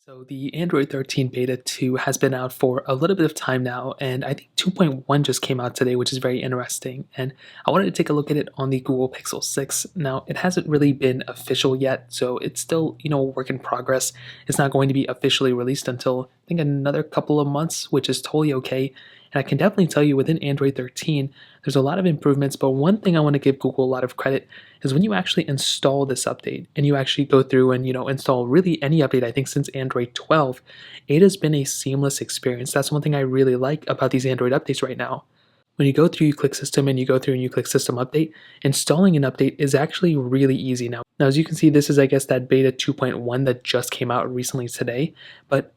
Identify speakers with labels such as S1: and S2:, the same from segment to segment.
S1: So the Android 13 Beta 2 has been out for a little bit of time now, and I think 2.1 just came out today, which is very interesting. And I wanted to take a look at it on the Google Pixel 6. Now, it hasn't really been official yet, so it's still, a work in progress. It's not going to be officially released until I think another couple of months, which is totally okay. And I can definitely tell you within Android 13, there's a lot of improvements, but one thing I want to give Google a lot of credit is when you actually install this update and you actually go through and install really any update. I think since Android 12, it has been a seamless experience. That's one thing I really like about these Android updates right now. When you go through, you click system and you go through and you click system update, installing an update is actually really easy now. Now, as you can see, this is, I guess, that beta 2.1 that just came out recently today, but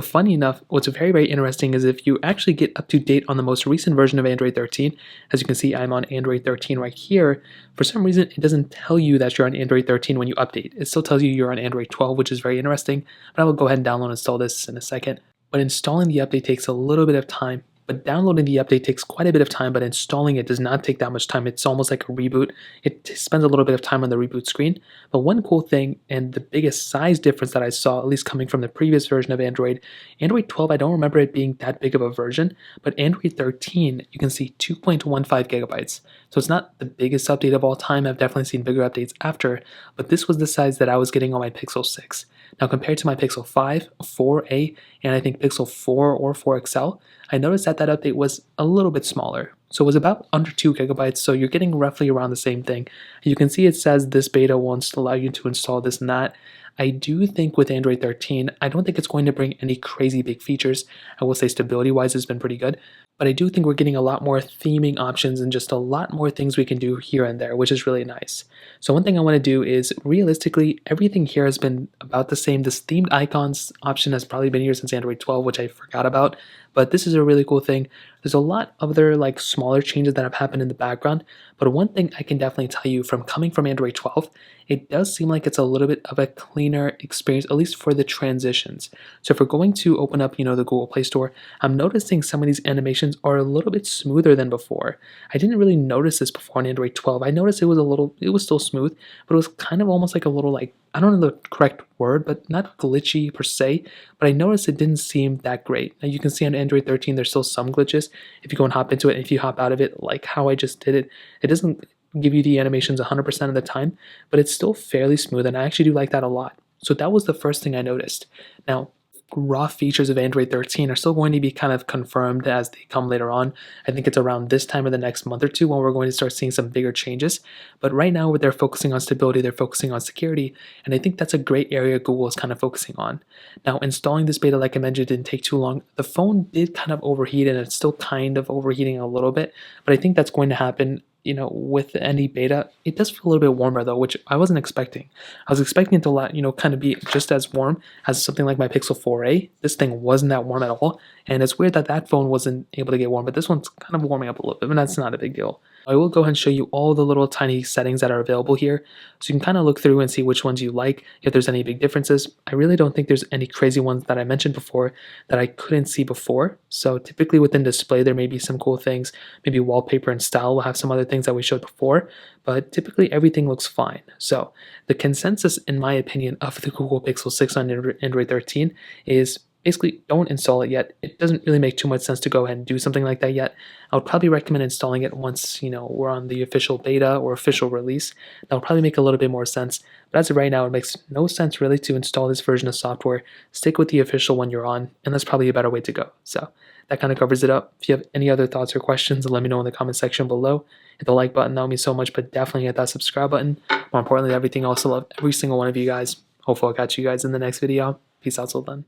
S1: funny enough, what's very, very interesting is if you actually get up to date on the most recent version of Android 13, as you can see, I'm on Android 13 right here. For some reason, it doesn't tell you that you're on Android 13 when you update. It still tells you you're on Android 12, which is very interesting, but I will go ahead and download and install this in a second. But installing the update takes a little bit of time. But downloading the update takes quite a bit of time, but installing it does not take that much time. It's almost like a reboot. It spends a little bit of time on the reboot screen. But one cool thing, and the biggest size difference that I saw, at least coming from the previous version of Android 12, I don't remember it being that big of a version, but Android 13, you can see 2.15 gigabytes. So it's not the biggest update of all time. I've definitely seen bigger updates after, but this was the size that I was getting on my Pixel 6. Now, compared to my Pixel 5, 4a, and I think Pixel 4 or 4 XL, I noticed that that update was a little bit smaller. So it was about under 2 gigabytes, so you're getting roughly around the same thing. You can see it says this beta won't allow you to install this and that. I do think with Android 13, I don't think it's going to bring any crazy big features. I will say stability-wise it's been pretty good, but I do think we're getting a lot more theming options and just a lot more things we can do here and there, which is really nice. So one thing I want to do is, realistically, everything here has been about the same. This themed icons option has probably been here since Android 12, which I forgot about, but this is a really cool thing. There's a lot of other smaller changes that have happened in the background, but one thing I can definitely tell you from coming from Android 12, it does seem like it's a little bit of a cleaner experience, at least for the transitions. So if we're going to open up, the Google Play Store, I'm noticing some of these animations are a little bit smoother than before. I didn't really notice this before on Android 12. I noticed it was still smooth, but it was kind of almost like a little I don't know the correct word, but not glitchy per se, but I noticed it didn't seem that great. Now you can see on Android 13, there's still some glitches. If you go and hop into it, and if you hop out of it, like how I just did it, it doesn't give you the animations 100% of the time, but it's still fairly smooth, and I actually do like that a lot. So that was the first thing I noticed. Now, raw features of Android 13 are still going to be kind of confirmed as they come later on. I think it's around this time of the next month or two when we're going to start seeing some bigger changes. But right now, they're focusing on stability, they're focusing on security, and I think that's a great area Google is kind of focusing on. Now, installing this beta, like I mentioned, didn't take too long. The phone did kind of overheat, and it's still kind of overheating a little bit, but I think that's going to happen with any beta. It does feel a little bit warmer though, which I wasn't expecting. I was expecting it to kind of be just as warm as something like my Pixel 4a. This thing wasn't that warm at all, and it's weird that that phone wasn't able to get warm, but this one's kind of warming up a little bit, but that's not a big deal. I will go ahead and show you all the little tiny settings that are available here, so you can kind of look through and see which ones you like, if there's any big differences. I really don't think there's any crazy ones that I mentioned before that I couldn't see before. So typically within display, there may be some cool things. Maybe wallpaper and style will have some other things that we showed before, but typically everything looks fine. So the consensus, in my opinion, of the Google Pixel 6 on Android 13 is basically don't install it yet. It doesn't really make too much sense to go ahead and do something like that yet. I would probably recommend installing it once we're on the official beta or official release. That would probably make a little bit more sense. But as of right now, it makes no sense really to install this version of software. Stick with the official one you're on, and that's probably a better way to go. So that kind of covers it up. If you have any other thoughts or questions, let me know in the comment section below. Hit the like button, that would mean so much, but definitely hit that subscribe button. More importantly, everything else, I love every single one of you guys. Hopefully I'll catch you guys in the next video. Peace out till then.